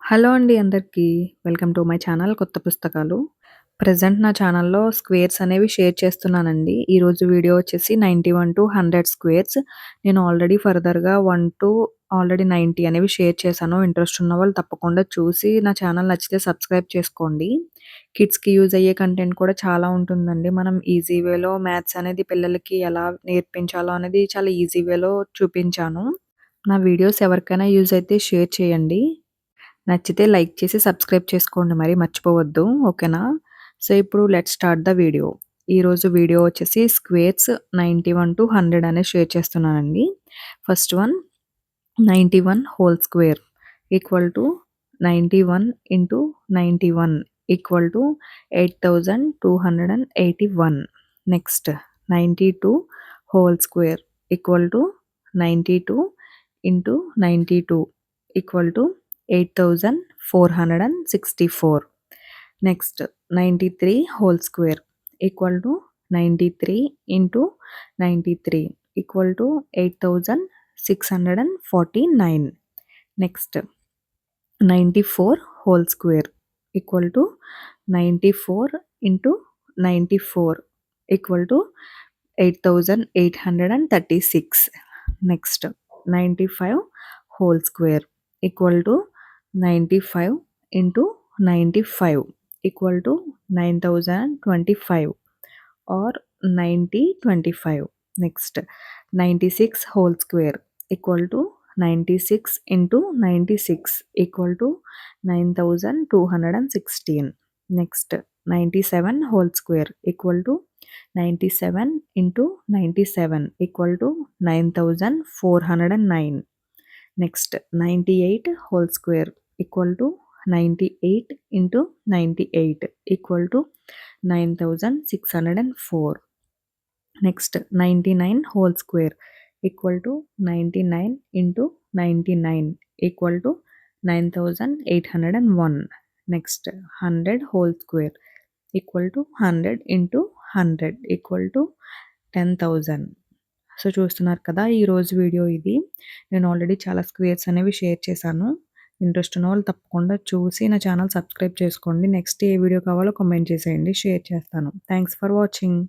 Hello అండి అందరికీ. Welcome to my channel కొత్త పుస్తకాలు. ప్రెజెంట్ నా ఛానల్‌లో స్క్వేర్స్ అనేవి షేర్ చేస్తున్నానండి. ఈరోజు వీడియో వచ్చేసి 91-100 స్క్వేర్స్. నేను ఆల్రెడీ ఫర్దర్‌గా 90 అనేవి షేర్ చేశాను. ఇంట్రెస్ట్ ఉన్నవాళ్ళు తప్పకుండా చూసి నా ఛానల్ నచ్చితే సబ్స్క్రైబ్ చేసుకోండి. కిడ్స్‌కి యూజ్ అయ్యే కంటెంట్ కూడా చాలా ఉంటుందండి. మనం ఈజీ వేలో మ్యాథ్స్ అనేది పిల్లలకి ఎలా నేర్పించాలో అనేది చాలా ఈజీ వేలో చూపించాను. నా వీడియోస్ ఎవరికైనా యూజ్ అయితే షేర్ చేయండి. నచ్చితే లైక్ చేసి సబ్స్క్రైబ్ చేసుకోండి మరి మర్చిపోవద్దు. ఓకేనా? సో, ఇప్పుడు లెట్స్ స్టార్ట్ ద వీడియో. ఈరోజు వీడియో వచ్చేసి స్క్వేర్స్ 91-100 అనేది షేర్ చేస్తున్నానండి. First one 91 whole square equal to 91 into 91 equal to 8281. Next 92 whole square equal to 92 into 92 equal to 8464. Next 93 whole square equal to 93 into 93 equal to 8649. Next 94 whole square equal to 94 into 94 equal to 8836. Next 95 whole square equal to 95 into 95 equal to 9025 or 9025. Next 96 whole square equal to 96 into 96 equal to 9216. Next 97 whole square equal to 97 into 97 equal to 9409. Next 98 whole square equal to 98 into 98 equal to 9604. Next 99 whole square equal to 99 into 99 equal to 9801. Next 100 whole square equal to 100 into 100 equal to 10,000. So, చూస్తున్నారు కదా! ఈరోజు video ఇది. నేను already చాలా squares అనేవి share చేశాను. Interest ఉన్నవాళ్ళు తప్పకుండా చూసి నా ఛానల్ సబ్స్క్రైబ్ చేసుకోండి. నెక్స్ట్ ఏ వీడియో కావాలో కామెంట్ చేసేయండి. షేర్ చేస్తాను. Thanks for watching.